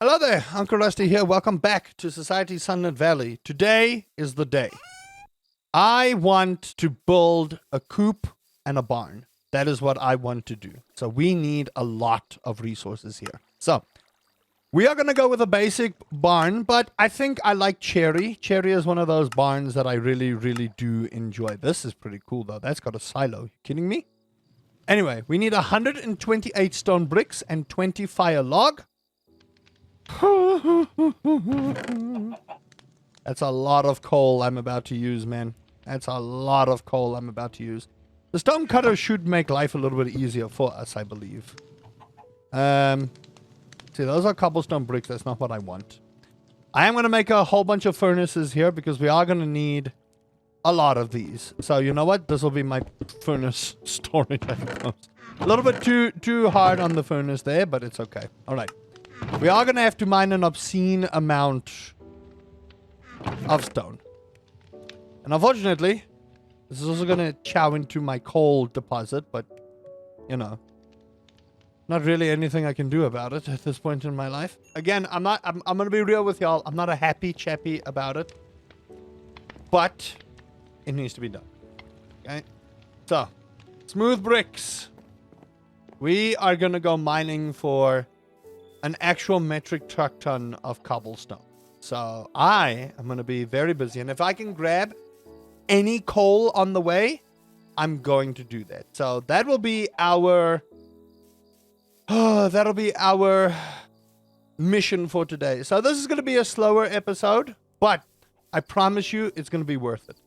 Hello there, Uncle Rusty here. Welcome back to Society Sunlit Valley. Today is the day. I want to build a coop and a barn. That is what I want to do. So we need a lot of resources here. So we are going to go with a basic barn, but I think I like Cherry. Cherry is one of those barns that I really do enjoy. This is pretty cool though. That's got a silo. You kidding me? Anyway, we need 128 stone bricks and 20 fire log. That's a lot of coal I'm about to use, man. That's a lot of coal I'm about to use. The stone cutter should make life a little bit easier for us, I believe. See, those are cobblestone bricks. That's not what I want. I am going to make a whole bunch of furnaces here because we are going to need a lot of these. So, you know what? This will be my furnace storage, I suppose. A little bit too hard on the furnace there, but it's okay. All right. We are going to have to mine an obscene amount of stone. And unfortunately, this is also going to chow into my coal deposit, but, you know, not really anything I can do about it at this point in my life. Again, I'm going to be real with y'all. I'm not a happy chappy about it, but it needs to be done. Okay? So, smooth bricks. We are going to go mining for an actual metric truck ton of cobblestone. So I am going to be very busy. And if I can grab any coal on the way, I'm going to do that. So that will be our... that'll be our mission for today. So this is going to be a slower episode, but I promise you it's going to be worth it.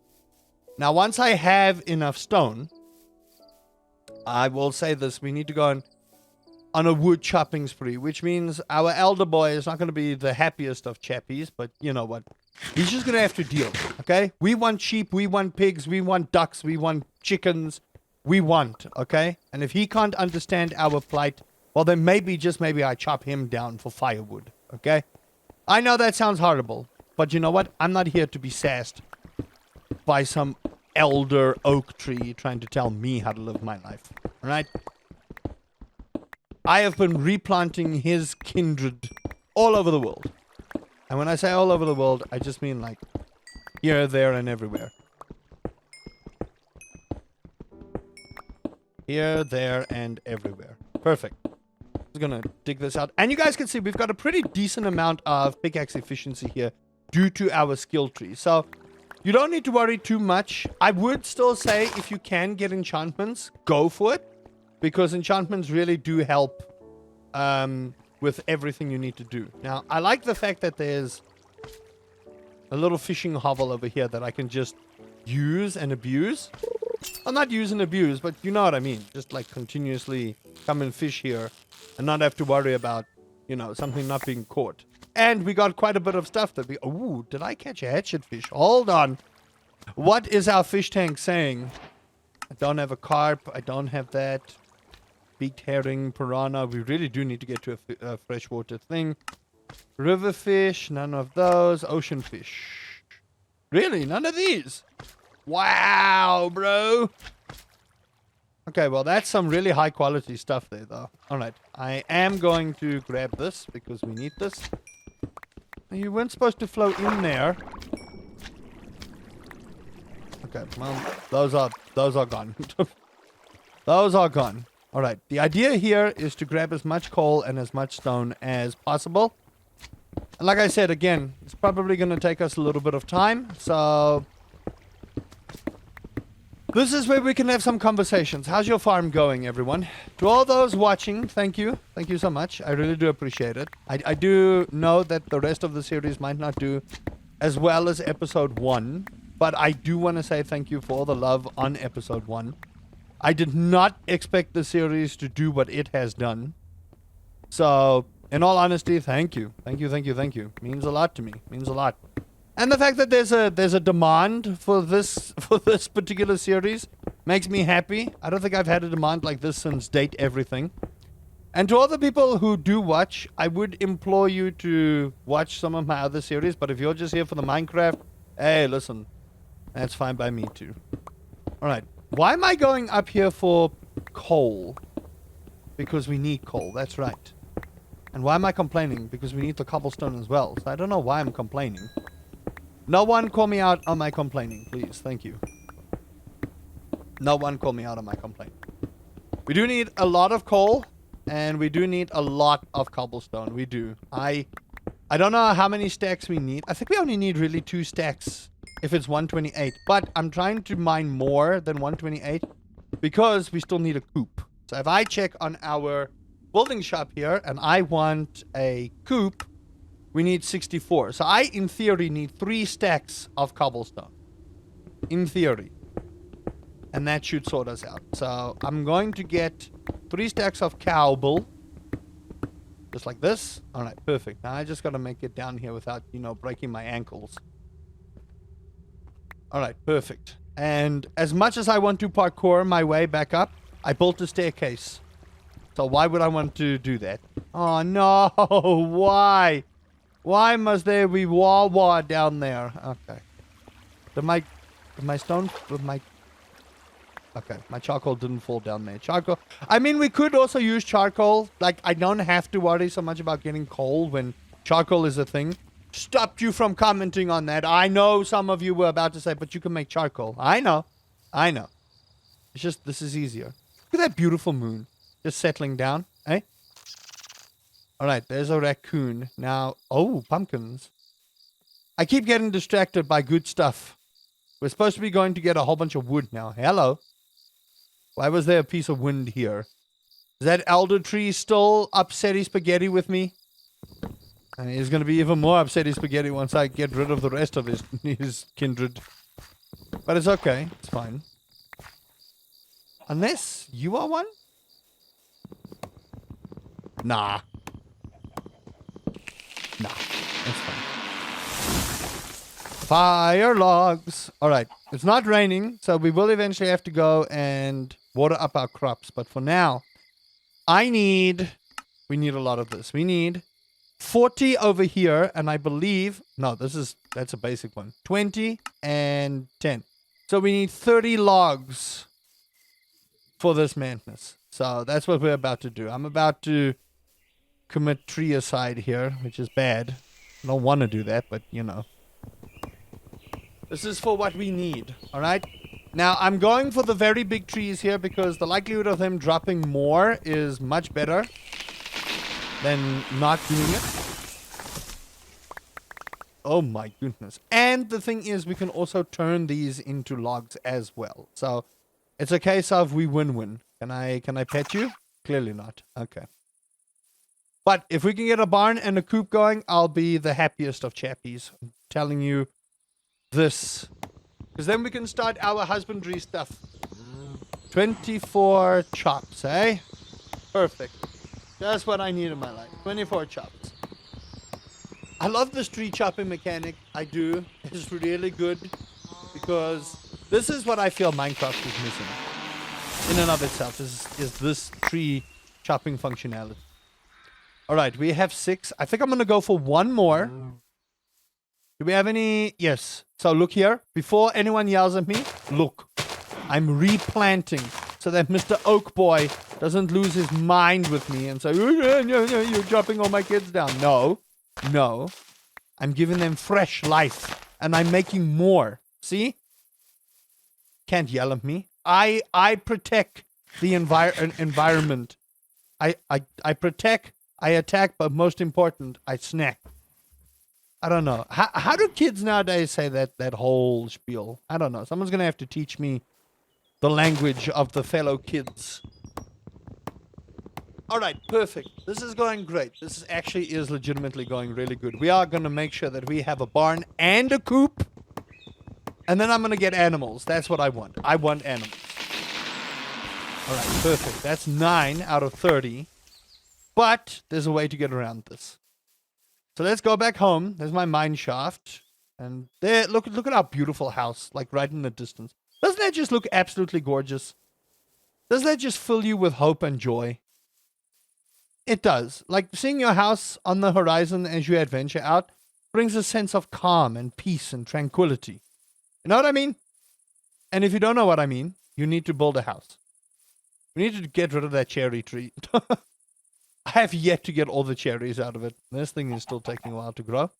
Now, once I have enough stone, I will say this. We need to go on a wood chopping spree, which means our elder boy is not going to be the happiest of chappies, but you know what? He's just going to have to deal, okay? We want sheep, we want pigs, we want ducks, we want chickens, we want, okay? And if he can't understand our plight, well then maybe, just maybe I chop him down for firewood, okay? I know that sounds horrible, but you know what? I'm not here to be sassed by some elder oak tree trying to tell me how to live my life, all right? I have been replanting his kindred all over the world. And when I say all over the world, I just mean like here, there, and everywhere. Here, there, and everywhere. Perfect. I'm just gonna dig this out. And you guys can see we've got a pretty decent amount of pickaxe efficiency here due to our skill tree. So you don't need to worry too much. I would still say if you can get enchantments, go for it. Because enchantments really do help with everything you need to do. Now, I like the fact that there's a little fishing hovel over here that I can just use and abuse. Well, not use and abuse, but you know what I mean. Just like continuously come and fish here and not have to worry about, you know, something not being caught. And we got quite a bit of stuff that we... Ooh, did I catch a hatchet fish? Hold on. What is our fish tank saying? I don't have a carp. I don't have that. Beaked herring, piranha. We really do need to get to a freshwater thing. River fish, none of those. Ocean fish. Really? None of these? Wow, bro. Okay, well, that's some really high quality stuff there, though. Alright, I am going to grab this because we need this. You weren't supposed to float in there. Okay, well, those are gone. Those are gone. Alright, the idea here is to grab as much coal and as much stone as possible. And like I said, again, it's probably going to take us a little bit of time, so... This is where we can have some conversations. How's your farm going, everyone? To all those watching, thank you. Thank you so much. I really do appreciate it. I do know that the rest of the series might not do as well as episode 1, but I do want to say thank you for all the love on episode 1. I did not expect the series to do what it has done. So, in all honesty, thank you. Thank you, thank you, thank you. Means a lot to me. Means a lot. And the fact that there's a demand for this particular series makes me happy. I don't think I've had a demand like this since Date Everything. And to all the people who do watch, I would implore you to watch some of my other series, but if you're just here for the Minecraft, hey, listen, that's fine by me too. Alright. Why am I going up here for coal? Because we need coal, that's right. And why am I complaining? Because we need the cobblestone as well. So I don't know why I'm complaining. No one call me out on my complaining, please. Thank you. No one call me out on my complaining. We do need a lot of coal, and we do need a lot of cobblestone. We do. I don't know how many stacks we need. I think we only need really 2 stacks if it's 128. But I'm trying to mine more than 128 because we still need a coop. So if I check on our building shop here and I want a coop, we need 64. So I, in theory, need 3 stacks of cobblestone. In theory. And that should sort us out. So I'm going to get 3 stacks of cobble. Just like this. Alright, perfect. Now I just gotta make it down here without, you know, breaking my ankles. Alright, perfect. And as much as I want to parkour my way back up, I built a staircase. So why would I want to do that? Oh no! Why? Why must there be wah down there? Okay. My charcoal didn't fall down there. Charcoal. I mean, we could also use charcoal. Like, I don't have to worry so much about getting coal when charcoal is a thing. Stopped you from commenting on that. I know some of you were about to say, but you can make charcoal. I know. I know. It's just, this is easier. Look at that beautiful moon. Just settling down, eh? Alright, there's a raccoon. Now, oh, pumpkins. I keep getting distracted by good stuff. We're supposed to be going to get a whole bunch of wood now. Hello. Why was there a piece of wind here? Is that elder tree still upsetty spaghetti with me? And he's going to be even more upsetty spaghetti once I get rid of the rest of his kindred. But it's okay. It's fine. Unless you are one? Nah. Nah. That's fine. Fire logs. Alright. It's not raining, so we will eventually have to go and water up our crops. But for now, we need a lot of this. We need 40 over here, and I believe, no, that's a basic one. 20 and 10. So we need 30 logs for this madness. So that's what we're about to do. I'm about to commit treeicide here, which is bad. I don't want to do that, but you know. This is for what we need, alright? Now, I'm going for the very big trees here because the likelihood of them dropping more is much better than not doing it. Oh my goodness. And the thing is, we can also turn these into logs as well. So, it's a case of we win-win. Can I pet you? Clearly not. Okay. But if we can get a barn and a coop going, I'll be the happiest of chappies. I'm telling you this. Because then we can start our husbandry stuff. 24 chops, eh? Perfect. That's what I need in my life. 24 chops. I love this tree chopping mechanic. I do. It's really good. Because this is what I feel Minecraft is missing. In and of itself. Is this tree chopping functionality. Alright, we have 6. I think I'm going to go for one more. Do we have any? Yes. So look here. Before anyone yells at me, look. I'm replanting so that Mr. Oak Boy doesn't lose his mind with me and say, you're dropping all my kids down. No. No. I'm giving them fresh life. And I'm making more. See? Can't yell at me. I protect the environment. I protect, I attack, but most important, I snack. I don't know. How do kids nowadays say that whole spiel? I don't know. Someone's going to have to teach me the language of the fellow kids. All right, perfect. This is going great. This actually is legitimately going really good. We are going to make sure that we have a barn and a coop. And then I'm going to get animals. That's what I want. I want animals. All right, perfect. That's 9 out of 30. But there's a way to get around this. So let's go back home. There's my mine shaft. And there, look at our beautiful house, like right in the distance. Doesn't that just look absolutely gorgeous? Doesn't that just fill you with hope and joy? It does. Like seeing your house on the horizon as you adventure out brings a sense of calm and peace and tranquility. You know what I mean? And if you don't know what I mean, you need to build a house. We need to get rid of that cherry tree. I have yet to get all the cherries out of it. This thing is still taking a while to grow.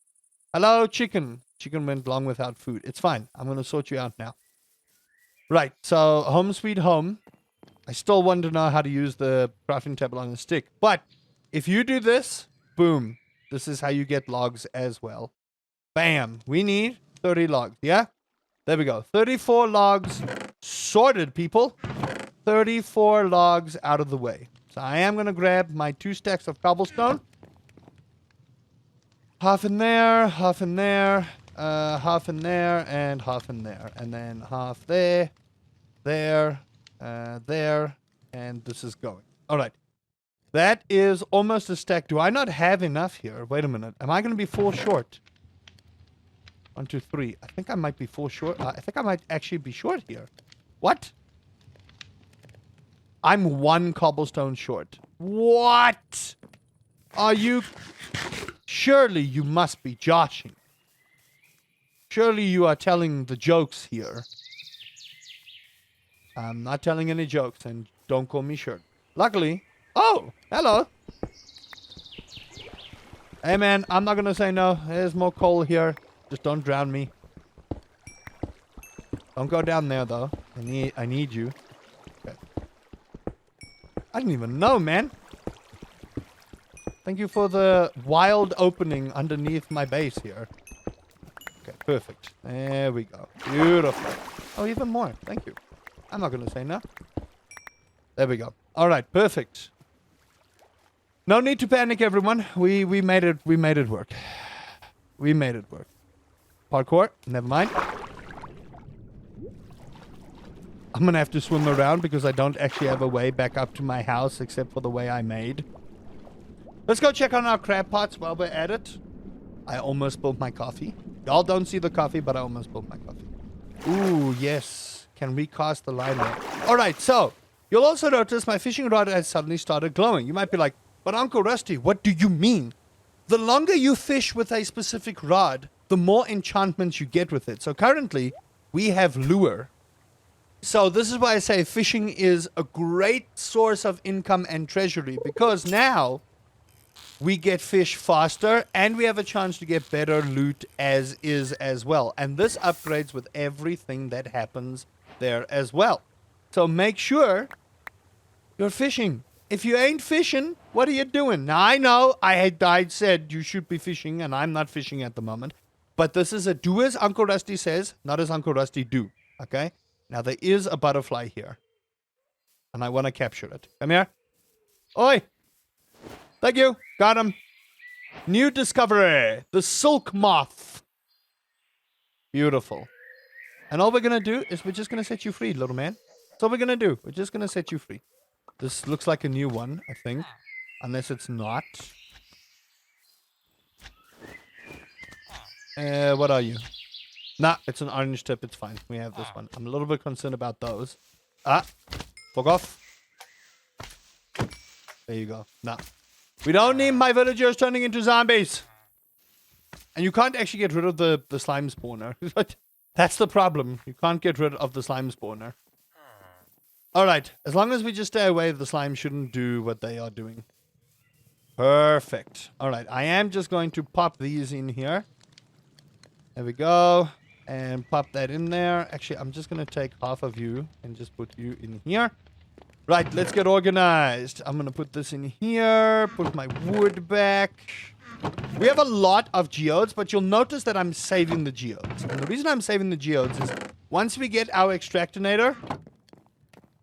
Hello, chicken. Chicken went long without food. It's fine. I'm going to sort you out now. Right, so home sweet home. I still want to know how to use the crafting table on the stick. But if you do this, boom. This is how you get logs as well. Bam. We need 30 logs, yeah? There we go. 34 logs sorted, people. 34 logs out of the way. So I am going to grab my 2 stacks of cobblestone. Half in there, half in there, half in there, and half in there. And then half there, there, there, and this is going. All right. That is almost a stack. Do I not have enough here? Wait a minute. Am I going to be 4 short? 1, 2, 3. I think I might be 4 short. I think I might actually be short here. What? I'm 1 cobblestone short. What? Are you... Surely you must be joshing. Surely you are telling the jokes here. I'm not telling any jokes, and don't call me short. Luckily... Oh! Hello! Hey man, I'm not gonna say no. There's more coal here. Just don't drown me. Don't go down there though. I need you. Okay. I didn't even know, man. Thank you for the wild opening underneath my base here. Okay, perfect. There we go. Beautiful. Oh, even more. Thank you. I'm not gonna say no. There we go. Alright, perfect. No need to panic, everyone. We made it work. We made it work. Parkour, never mind. I'm gonna have to swim around because I don't actually have a way back up to my house except for the way I made. Let's go check on our crab pots while we're at it. I almost spilled my coffee. Y'all don't see the coffee, but I almost spilled my coffee. Ooh, yes. Can recast the line there. Alright, so you'll also notice my fishing rod has suddenly started glowing. You might be like, but Uncle Rusty, what do you mean? The longer you fish with a specific rod, the more enchantments you get with it. So currently, we have lure. So this is why I say fishing is a great source of income and treasury, because now we get fish faster and we have a chance to get better loot as is as well. And this upgrades with everything that happens there as well. So make sure you're fishing. If you ain't fishing, what are you doing? Now, I know I said you should be fishing, and I'm not fishing at the moment. But this is a do as Uncle Rusty says, not as Uncle Rusty do. Okay? Now, there is a butterfly here. And I want to capture it. Come here. Oi! Thank you. Got him. New discovery. The silk moth. Beautiful. And all we're going to do is we're just going to set you free, little man. That's all we're going to do. We're just going to set you free. This looks like a new one, I think. Unless it's not. What are you? Nah, it's an orange tip. It's fine. We have this one. I'm a little bit concerned about those. Ah, fuck off. There you go. Nah. We don't need my villagers turning into zombies. And you can't actually get rid of the slime spawner. That's the problem. You can't get rid of the slime spawner. Alright, as long as we just stay away, the slime shouldn't do what they are doing. Perfect. Alright, I am just going to pop these in here. There we go. And pop that in there. Actually, I'm just going to take half of you and just put you in here. Right, let's get organized. I'm going to put this in here. Put my wood back. We have a lot of geodes, but you'll notice that I'm saving the geodes. And the reason I'm saving the geodes is once we get our extractinator...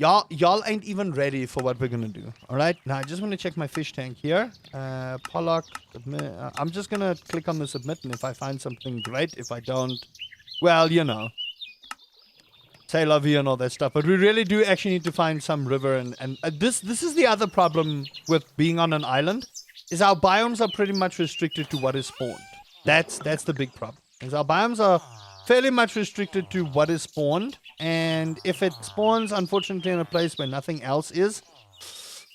Y'all ain't even ready for what we're gonna do. Alright? Now I just want to check my fish tank here. Pollock, submit. I'm just gonna click on the submit, and if I find something great, if I don't, well, you know. Say love you and all that stuff. But we really do actually need to find some river, and this is the other problem with being on an island, is our biomes are pretty much restricted to what is spawned. That's the big problem. Is our biomes are fairly much restricted to what is spawned, and if it spawns, unfortunately, in a place where nothing else is,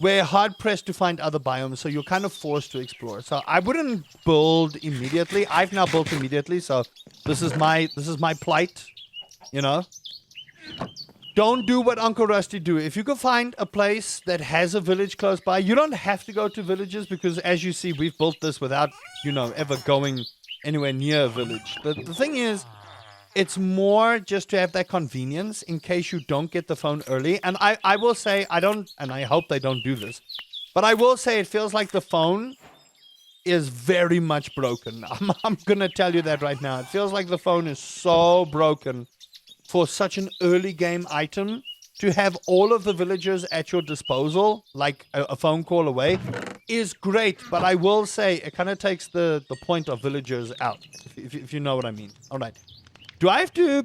we're hard-pressed to find other biomes, so you're kind of forced to explore. So I wouldn't build immediately. I've now built immediately, so this is my plight, you know? don't do what Uncle Rusty do. If you can find a place that has a village close by, you don't have to go to villages because, as you see, we've built this without, ever going anywhere near a village. But the thing is, it's more just to have that convenience in case you don't get the phone early. And I will say, and I hope they don't do this, but I will say it feels like the phone is very much broken. I'm going to tell you that right now. It feels like the phone is so broken for such an early game item to have all of the villagers at your disposal, like a phone call away, is great. But I will say it kind of takes the point of villagers out, if you know what I mean. All right. Do I have to...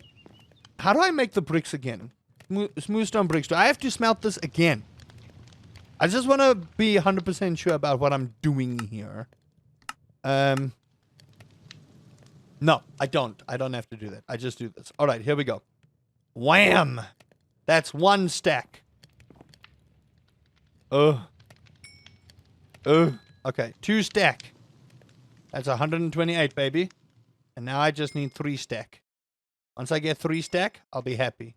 How do I make the bricks again? Smooth stone bricks. Do I have to smelt this again? I just want to be 100% sure about what I'm doing here. No, I don't. I don't have to do that. I just do this. All right, here we go. Wham! That's 1 stack. Okay, 2 stack. That's 128, baby. And now I just need 3 stack. Once I get 3 stack, I'll be happy.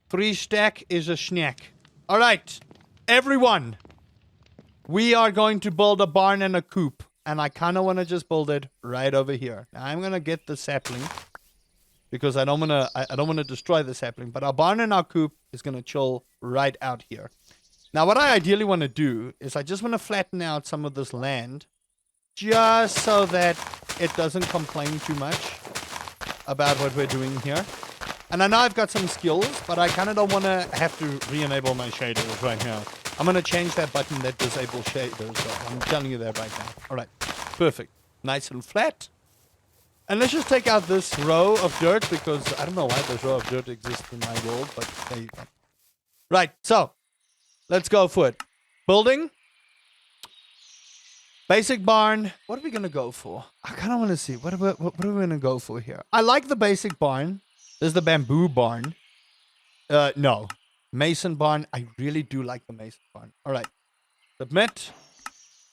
3 stack is a snack. All right, everyone. We are going to build a barn and a coop. And I kind of want to just build it right over here. Now I'm going to get the sapling. Because I don't want to destroy the sapling. But our barn and our coop is going to chill right out here. Now what I ideally want to do is I just want to flatten out some of this land. Just so that it doesn't complain too much about what we're doing here. And I know I've got some skills, but I kind of don't want to have to re-enable my shaders right now. I'm going to change that button that disables shaders. So I'm telling you that right now. All right. Perfect. Nice and flat. And let's just take out this row of dirt because I don't know why this row of dirt exists in my world, but there you go. Right. So let's go for it. Building. Basic barn. What are we going to go for? I kind of want to see. What are we going to go for here? I like the basic barn. There's the bamboo barn. No. Mason barn. I really do like the mason barn. All right. Submit.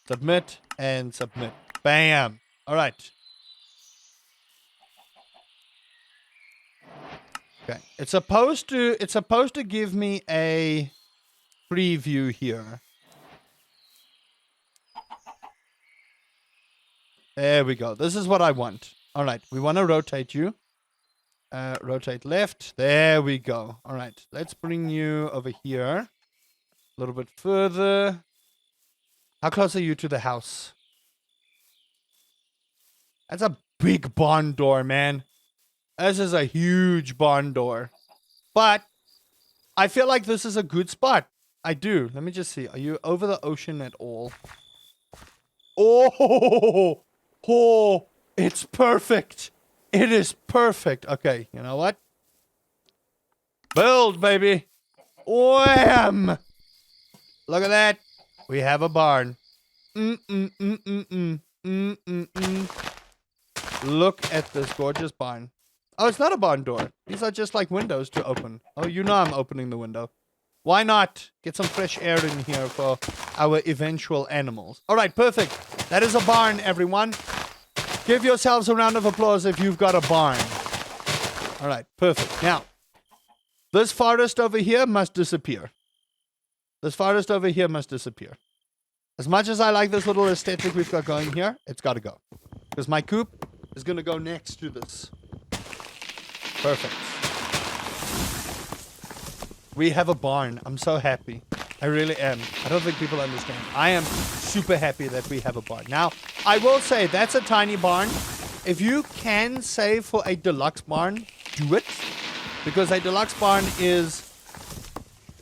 Submit. And submit. Bam. All right. Okay. It's supposed to give me a preview here. There we go. This is what I want. All right. We want to rotate you. Rotate left. There we go. All right. Let's bring you over here. A little bit further. How close are you to the house? That's a big barn door, man. This is a huge barn door. But I feel like this is a good spot. I do. Let me just see. Are you over the ocean at all? Oh! Oh! It's perfect. It is perfect. Okay, you know what? Build, baby. Wham! Look at that. We have a barn. Look at this gorgeous barn. Oh, it's not a barn door. These are just like windows to open. Oh, you know I'm opening the window. Why not? Get some fresh air in here for our eventual animals. All right, perfect. That is a barn, everyone. Give yourselves a round of applause if you've got a barn. All right, perfect. Now, this forest over here must disappear. This forest over here must disappear. As much as I like this little aesthetic we've got going here, it's got to go. Because my coop is going to go next to this. Perfect. We have a barn. I'm so happy. I really am. I don't think people understand. I am super happy that we have a barn. Now, I will say that's a tiny barn. If you can save for a deluxe barn, do it. Because a deluxe barn is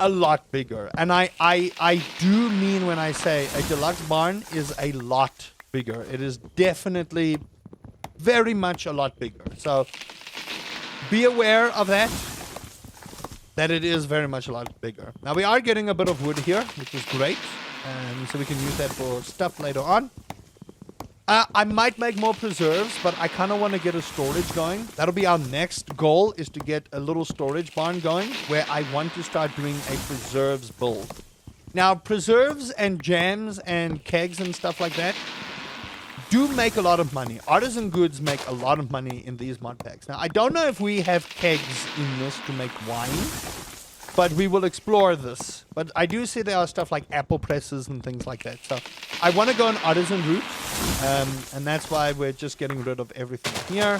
a lot bigger. And I do mean when I say a deluxe barn is a lot bigger. It is definitely very much a lot bigger. So be aware of that. That it is very much a lot bigger. Now we are getting a bit of wood here, which is great. So we can use that for stuff later on. I might make more preserves, but I kind of want to get a storage going. That'll be our next goal, is to get a little storage barn going where I want to start doing a preserves build. Now, preserves and jams and kegs and stuff like that do make a lot of money. Artisan goods make a lot of money in these mod packs. Now, I don't know if we have kegs in this to make wine, but we will explore this. But I do see there are stuff like apple presses and things like that. So I want to go an artisan route, and that's why we're just getting rid of everything here.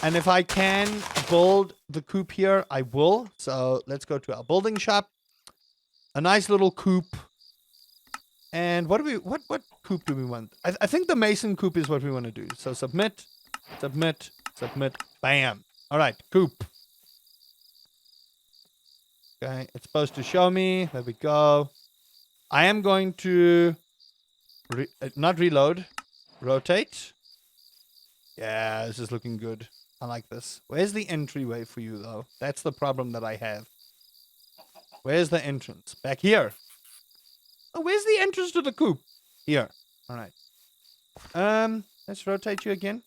And if I can build the coop here, I will. So let's go to our building shop. A nice little coop. And what coop do we want? I think the mason coop is what we want to do. So submit, submit, submit, bam. All right, coop. Okay, it's supposed to show me. There we go. I am going to not reload, rotate. Yeah, this is looking good. I like this. Where's the entryway for you, though? That's the problem that I have. Where's the entrance? Back here. Oh, where's the entrance to the coop? Here. All right. Let's rotate you again.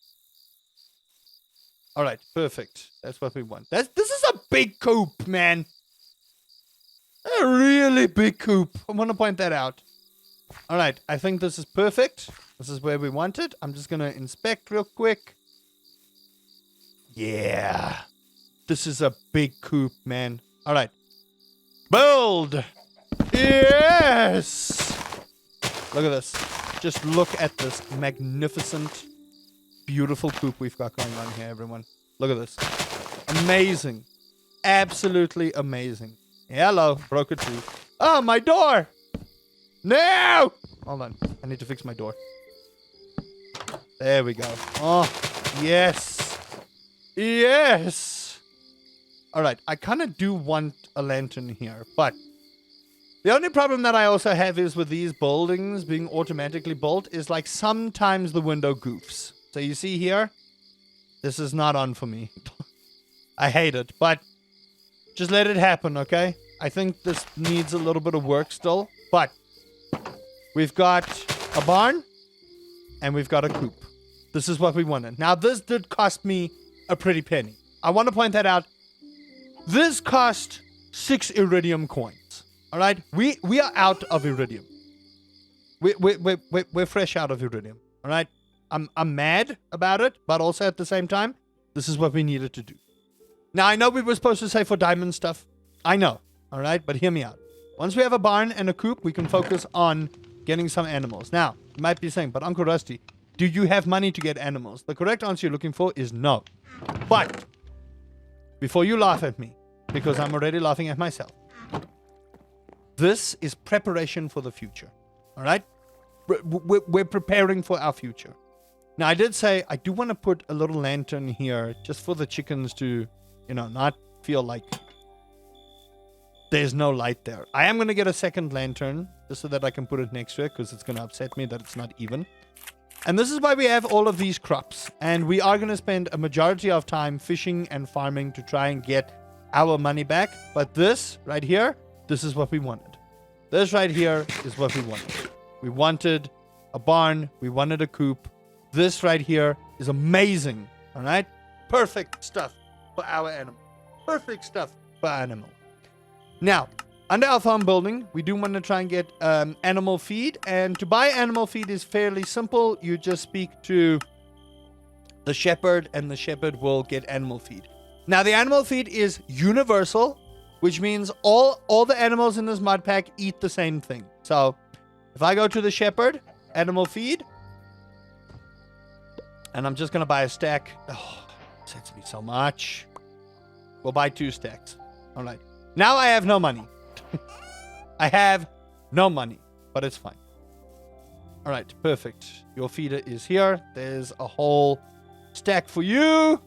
All right, perfect. That's what we want. This is a big coop, man. A really big coop. I want to point that out. All right, I think this is perfect. This is where we want it. I'm just going to inspect real quick. Yeah. This is a big coop, man. All right. Build. Yes. Look at this. Just look at this magnificent, beautiful coop we've got going on here, everyone. Look at this. Amazing. Absolutely amazing. Hello. Broke a tree. Oh, my door. No. Hold on. I need to fix my door. There we go. Oh, yes. Yes. All right. I kind of do want a lantern here, but the only problem that I also have is with these buildings being automatically built is like sometimes the window goofs. So you see here, this is not on for me. I hate it, but just let it happen, okay? I think this needs a little bit of work still, but we've got a barn and we've got a coop. This is what we wanted. Now, this did cost me a pretty penny. I want to point that out. This cost 6 iridium coins. All right? We are out of iridium. We're fresh out of iridium. All right? I'm mad about it, but also at the same time, this is what we needed to do. Now, I know we were supposed to say for diamond stuff. I know. All right? But hear me out. Once we have a barn and a coop, we can focus on getting some animals. Now, you might be saying, but Uncle Rusty, do you have money to get animals? The correct answer you're looking for is no. But before you laugh at me, because I'm already laughing at myself, this is preparation for the future. All right? We're preparing for our future. Now, I did say I do want to put a little lantern here just for the chickens to, not feel like there's no light there. I am going to get a second lantern just so that I can put it next to it because it's going to upset me that it's not even. And this is why we have all of these crops. And we are going to spend a majority of time fishing and farming to try and get our money back. But this right here, this is what we wanted. This right here is what we wanted. We wanted a barn. We wanted a coop. This right here is amazing. All right? Perfect stuff for our animal. Perfect stuff for animal. Now, under our farm building, we do want to try and get animal feed. And to buy animal feed is fairly simple. You just speak to the shepherd, and the shepherd will get animal feed. Now, the animal feed is universal, which means all the animals in this mod pack eat the same thing. So, if I go to the shepherd, animal feed, and I'm just going to buy a stack. Oh, upsets me so much. We'll buy 2 stacks. All right. Now I have no money. I have no money, but it's fine. All right, perfect. Your feeder is here. There's a whole stack for you.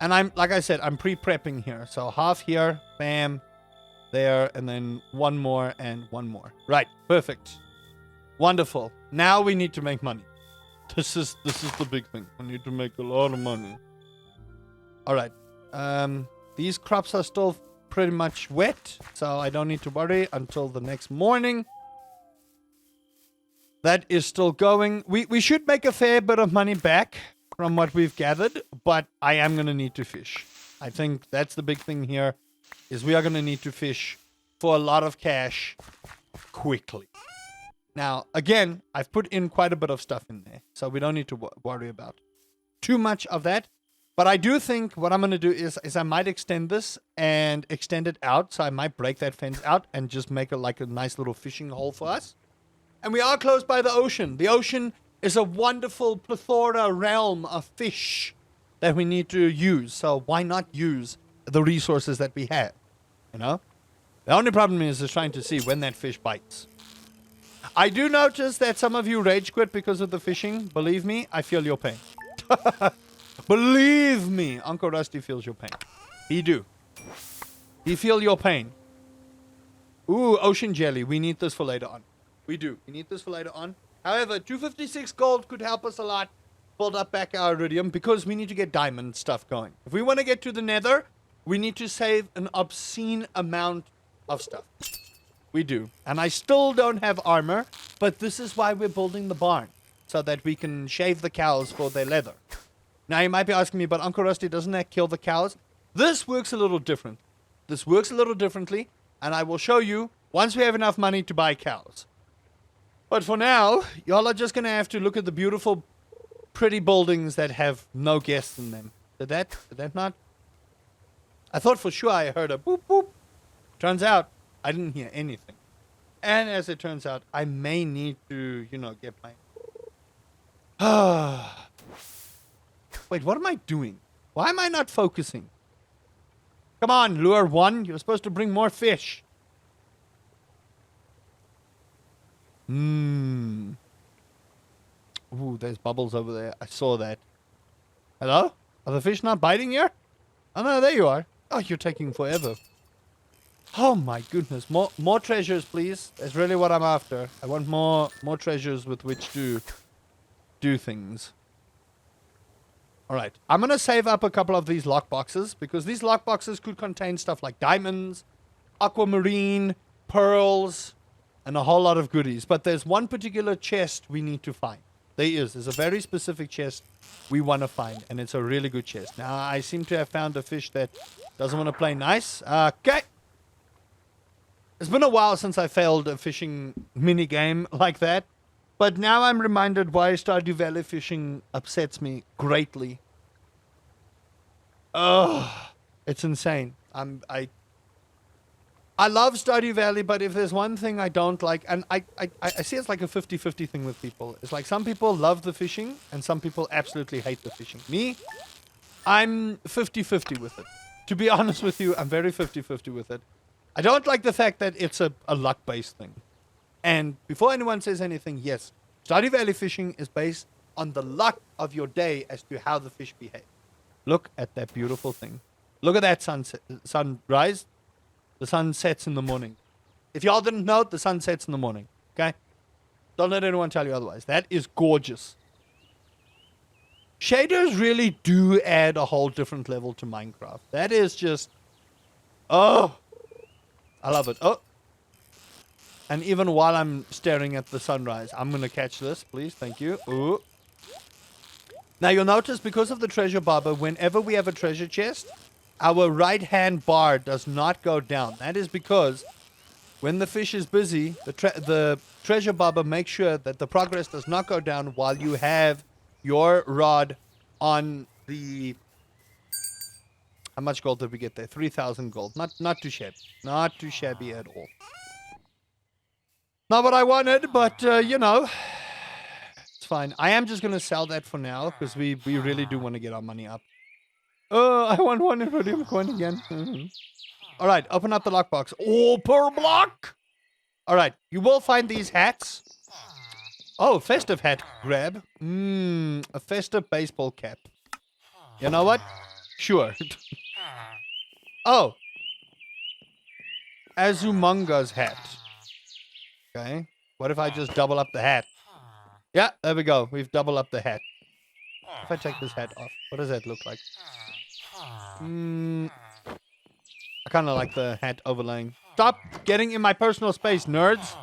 And like I said, I'm pre-prepping here. So half here, bam, there, and then one more and one more. Right, perfect. Wonderful. Now we need to make money. This is the big thing. I need to make a lot of money. All right. These crops are still pretty much wet, so I don't need to worry until the next morning. That is still going. We should make a fair bit of money back from what we've gathered, but I am going to need to fish. I think that's the big thing here, is we are going to need to fish for a lot of cash quickly. Now, again, I've put in quite a bit of stuff in there, so we don't need to worry about too much of that. But I do think what I'm going to do is I might extend this and extend it out. So I might break that fence out and just make it like a nice little fishing hole for us. And we are close by the ocean. The ocean is a wonderful plethora realm of fish that we need to use. So why not use the resources that we have? You know? The only problem is trying to see when that fish bites. I do notice that some of you rage quit because of the fishing. Believe me, I feel your pain. Believe me, Uncle Rusty feels your pain. He do. He feel your pain. Ooh, ocean jelly. We need this for later on. We do. We need this for later on. However, 256 gold could help us a lot build up back our iridium because we need to get diamond stuff going. If we want to get to the nether, we need to save an obscene amount of stuff. We do. And I still don't have armor, but this is why we're building the barn. So that we can shave the cows for their leather. Now you might be asking me, but Uncle Rusty, doesn't that kill the cows? This works a little different. This works a little differently, and I will show you once we have enough money to buy cows. But for now, y'all are just going to have to look at the beautiful, pretty buildings that have no guests in them. Did that not? I thought for sure I heard a boop boop. Turns out, I didn't hear anything. And as it turns out, I may need to, get my... Wait, what am I doing? Why am I not focusing? Come on, lure one. You're supposed to bring more fish. Ooh, there's bubbles over there. I saw that. Hello? Are the fish not biting here? Oh, no, there you are. Oh, you're taking forever. Oh, my goodness. More treasures, please. That's really what I'm after. I want more treasures with which to do things. All right. I'm going to save up a couple of these lockboxes because these lockboxes could contain stuff like diamonds, aquamarine, pearls, and a whole lot of goodies. But there's one particular chest we need to find. There's a very specific chest we want to find, and it's a really good chest. Now, I seem to have found a fish that doesn't want to play nice. Okay. It's been a while since I failed a fishing mini game like that. But now I'm reminded why Stardew Valley fishing upsets me greatly. Ugh. It's insane. I love Stardew Valley, but if there's one thing I don't like, and I see it's like a 50-50 thing with people. It's like some people love the fishing, and some people absolutely hate the fishing. Me, I'm 50-50 with it. To be honest with you, I'm very 50-50 with it. I don't like the fact that it's a luck-based thing. And before anyone says anything, yes, Stardew Valley fishing is based on the luck of your day as to how the fish behave. Look at that beautiful thing. Look at that sunrise. The sun sets in the morning. If y'all didn't know, the sun sets in the morning. Okay? Don't let anyone tell you otherwise. That is gorgeous. Shaders really do add a whole different level to Minecraft. That is just... Oh! I love it. Oh! And even while I'm staring at the sunrise, I'm going to catch this, please. Thank you. Ooh. Now, you'll notice because of the treasure bobber, whenever we have a treasure chest, our right-hand bar does not go down. That is because when the fish is busy, the treasure bobber makes sure that the progress does not go down while you have your rod on the... How much gold did we get there? 3,000 gold. Not too shabby. Not too shabby at all. Not what I wanted, but, it's fine. I am just going to sell that for now, because we really do want to get our money up. Oh, I want one iridium coin again. All right, open up the lockbox. Oh, per block! All right, you will find these hats. Oh, festive hat grab. A festive baseball cap. You know what? Sure. Oh. Azumanga's hat. Okay. What if I just double up the hat? Yeah, there we go. We've doubled up the hat. If I take this hat off, what does that look like? I kind of like the hat overlaying. Stop getting in my personal space, nerds.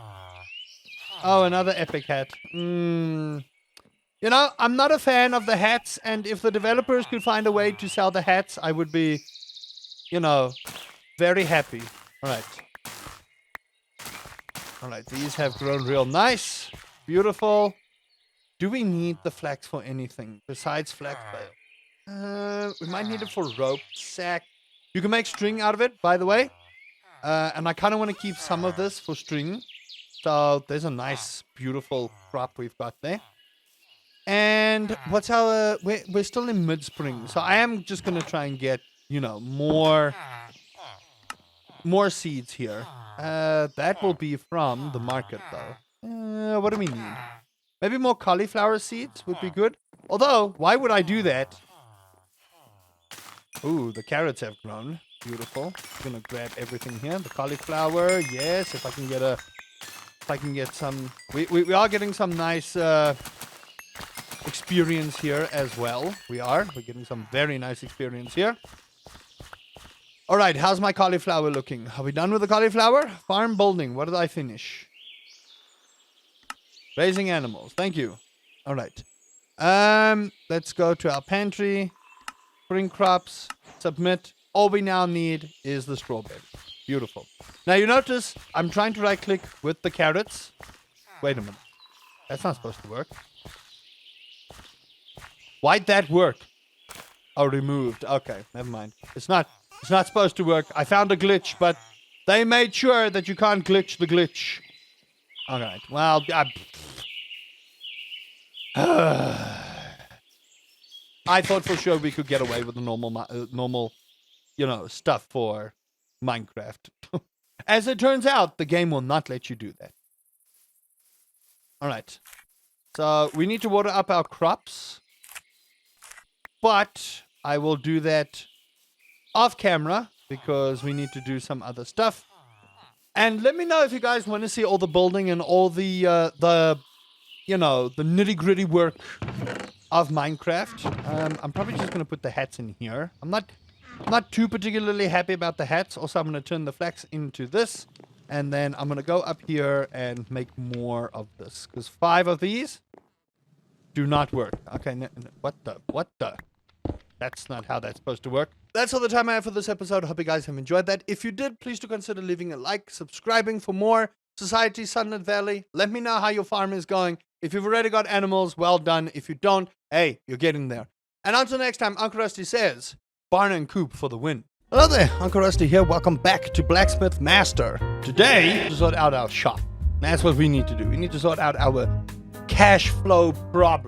Oh, another epic hat. I'm not a fan of the hats, and if the developers could find a way to sell the hats, I would be, very happy. All right, these have grown real nice. Beautiful. Do we need the flax for anything besides flax bale? We might need it for rope, sack. You can make string out of it, by the way. And I kind of want to keep some of this for string. So there's a nice, beautiful crop we've got there. And what's our... We're still in mid-spring. So I am just going to try and get, more seeds here. That will be from the market, though. What do we need? Maybe more cauliflower seeds would be good. Although, why would I do that? Ooh, the carrots have grown. Beautiful. I'm gonna grab everything here. The cauliflower, yes. If I can get some... We are getting some nice experience here as well. We're getting some very nice experience here. Alright, how's my cauliflower looking? Are we done with the cauliflower? Farm building, what did I finish? Raising animals, thank you. Alright. Let's go to our pantry. Spring crops, submit. All we now need is the strawberry. Beautiful. Now you notice I'm trying to right click with the carrots. Wait a minute. That's not supposed to work. Why'd that work? Oh, removed. Okay, never mind. It's not supposed to work. I found a glitch, but they made sure that you can't glitch the glitch. Alright, well, I thought for sure we could get away with the normal, stuff for Minecraft. As it turns out, the game will not let you do that. Alright. So, we need to water up our crops. But, I will do that off camera, because we need to do some other stuff. And let me know if you guys want to see all the building and all the nitty-gritty work of Minecraft. I'm probably just going to put the hats in here. I'm not too particularly happy about the hats. Also, I'm going to turn the flax into this. And then I'm going to go up here and make more of this. Because 5 of these do not work. Okay, what the? That's not how that's supposed to work. That's all the time I have for this episode. Hope you guys have enjoyed that. If you did, please do consider leaving a like, subscribing for more Society Sunlit Valley. Let me know how your farm is going. If you've already got animals, well done. If you don't, hey, you're getting there. And until next time, Uncle Rusty says, Barn and Coop for the win. Hello there, Uncle Rusty here. Welcome back to Blacksmith Master. Today, to sort out our shop. That's what we need to do. We need to sort out our cash flow problem.